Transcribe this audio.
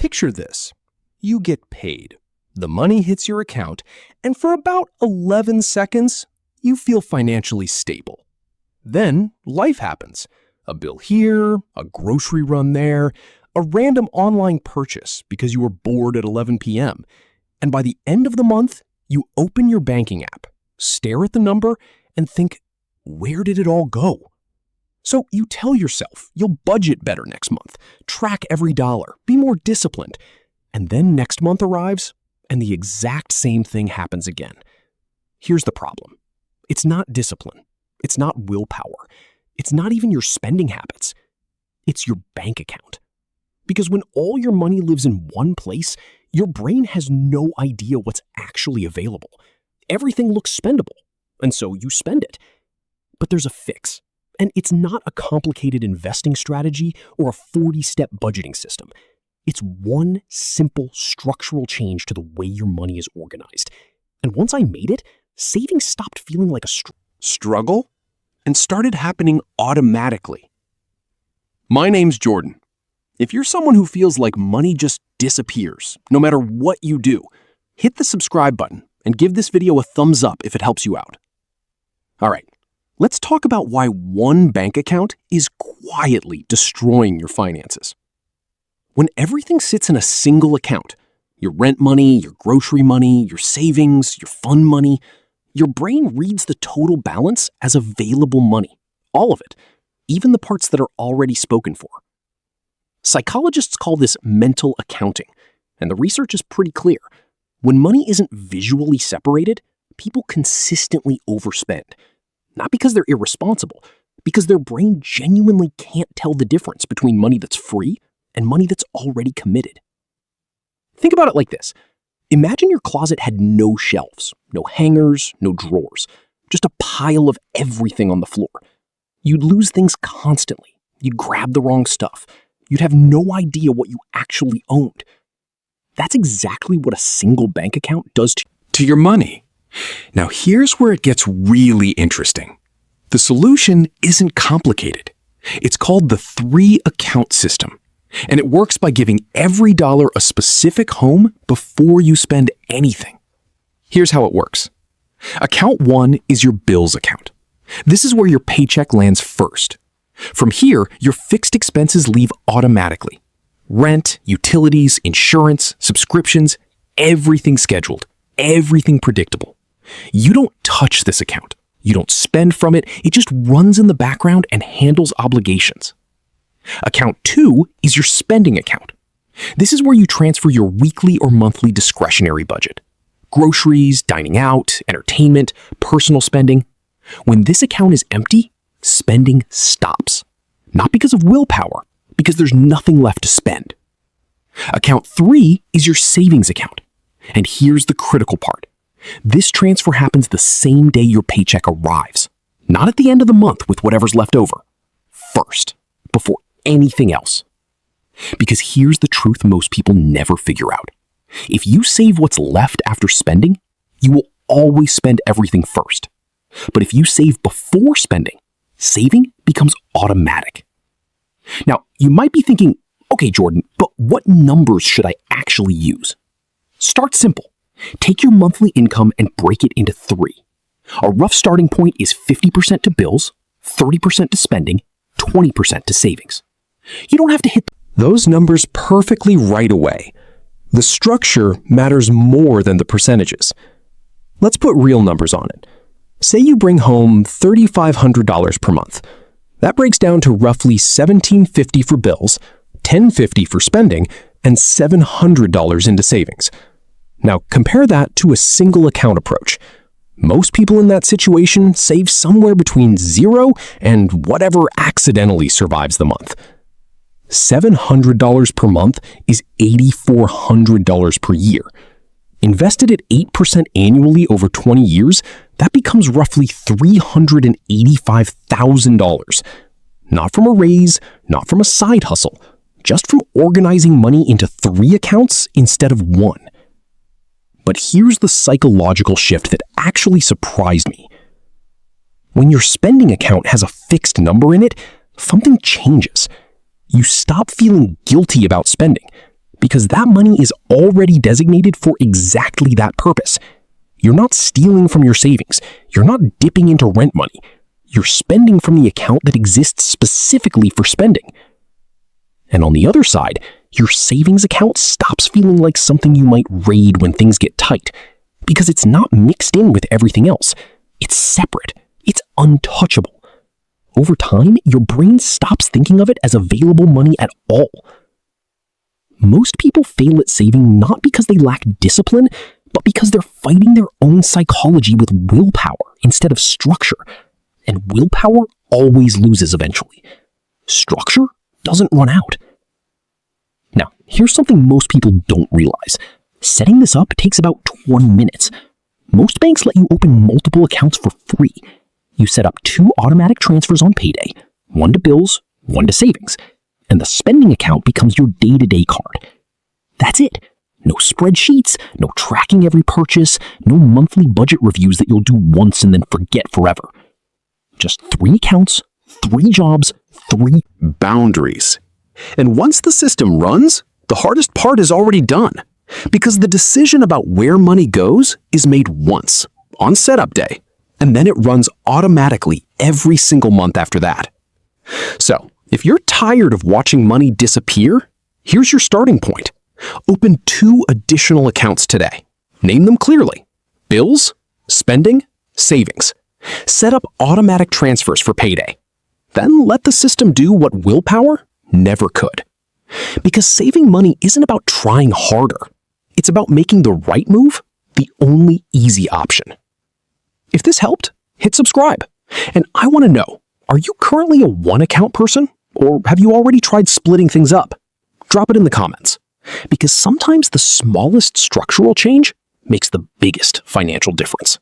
Picture this. You get paid. The money hits your account, and for about 11 seconds, you feel financially stable. Then life happens. A bill here, a grocery run there, a random online purchase because you were bored at 11 p.m. And by the end of the month, you open your banking app, stare at the number, and think, where did it all go? So you tell yourself you'll budget better next month, track every dollar, be more disciplined. And then next month arrives, and the exact same thing happens again. Here's the problem. It's not discipline. It's not willpower. It's not even your spending habits. It's your bank account. Because when all your money lives in one place, your brain has no idea what's actually available. Everything looks spendable, and so you spend it. But there's a fix. And it's not a complicated investing strategy or a 40-step budgeting system. It's one simple structural change to the way your money is organized. And once I made it, savings stopped feeling like a struggle and started happening automatically. My name's Jordan. If you're someone who feels like money just disappears, no matter what you do, hit the subscribe button and give this video a thumbs up if it helps you out. All right. Let's talk about why one bank account is quietly destroying your finances. When everything sits in a single account, your rent money, your grocery money, your savings, your fund money, your brain reads the total balance as available money, all of it, even the parts that are already spoken for. Psychologists call this mental accounting, and the research is pretty clear. When money isn't visually separated, people consistently overspend. Not because they're irresponsible, because their brain genuinely can't tell the difference between money that's free and money that's already committed. Think about it like this. Imagine your closet had no shelves, no hangers, no drawers, just a pile of everything on the floor. You'd lose things constantly. You'd grab the wrong stuff. You'd have no idea what you actually owned. That's exactly what a single bank account does to your money. Now here's where it gets really interesting. The solution isn't complicated. It's called the 3-account system, and it works by giving every dollar a specific home before you spend anything. Here's how it works. Account 1 is your bills account. This is where your paycheck lands first. From here, your fixed expenses leave automatically. Rent, utilities, insurance, subscriptions, everything scheduled, everything predictable. You don't touch this account. You don't spend from it. It just runs in the background and handles obligations. Account 2 is your spending account. This is where you transfer your weekly or monthly discretionary budget. Groceries, dining out, entertainment, personal spending. When this account is empty, spending stops. Not because of willpower, because there's nothing left to spend. Account 3 is your savings account. And here's the critical part. This transfer happens the same day your paycheck arrives, not at the end of the month with whatever's left over. First, before anything else. Because here's the truth most people never figure out. If you save what's left after spending, you will always spend everything first. But if you save before spending, saving becomes automatic. Now, you might be thinking, okay, Jordan, but what numbers should I actually use? Start simple. Take your monthly income and break it into 3. A rough starting point is 50% to bills, 30% to spending, 20% to savings. You don't have to hit those numbers perfectly right away. The structure matters more than the percentages. Let's put real numbers on it. Say you bring home $3,500 per month. That breaks down to roughly $1,750 for bills, $1,050 for spending, and $700 into savings. Now compare that to a single account approach. Most people in that situation save somewhere between 0 and whatever accidentally survives the month. $700 per month is $8,400 per year. Invested at 8% annually over 20 years, that becomes roughly $385,000. Not from a raise, not from a side hustle, just from organizing money into 3 accounts instead of 1. But here's the psychological shift that actually surprised me. When your spending account has a fixed number in it, something changes. You stop feeling guilty about spending because that money is already designated for exactly that purpose. You're not stealing from your savings. You're not dipping into rent money. You're spending from the account that exists specifically for spending. And on the other side, your savings account stops feeling like something you might raid when things get tight, because it's not mixed in with everything else. It's separate. It's untouchable. Over time, your brain stops thinking of it as available money at all. Most people fail at saving not because they lack discipline, but because they're fighting their own psychology with willpower instead of structure. And willpower always loses eventually. Structure doesn't run out. Now, here's something most people don't realize. Setting this up takes about 20 minutes. Most banks let you open multiple accounts for free. You set up 2 automatic transfers on payday, 1 to bills, 1 to savings, and the spending account becomes your day-to-day card. That's it. No spreadsheets, no tracking every purchase, no monthly budget reviews that you'll do once and then forget forever. Just 3 accounts, 3 jobs, 3 boundaries. And once the system runs, the hardest part is already done, because the decision about where money goes is made once, on setup day, and then it runs automatically every single month after that. So, if you're tired of watching money disappear, here's your starting point. Open 2 additional accounts today. Name them clearly: bills, spending, savings. Set up automatic transfers for payday. Then let the system do what willpower never could. Because saving money isn't about trying harder. It's about making the right move the only easy option. If this helped, hit subscribe. And I want to know, are you currently a 1-account person? Or have you already tried splitting things up? Drop it in the comments. Because sometimes the smallest structural change makes the biggest financial difference.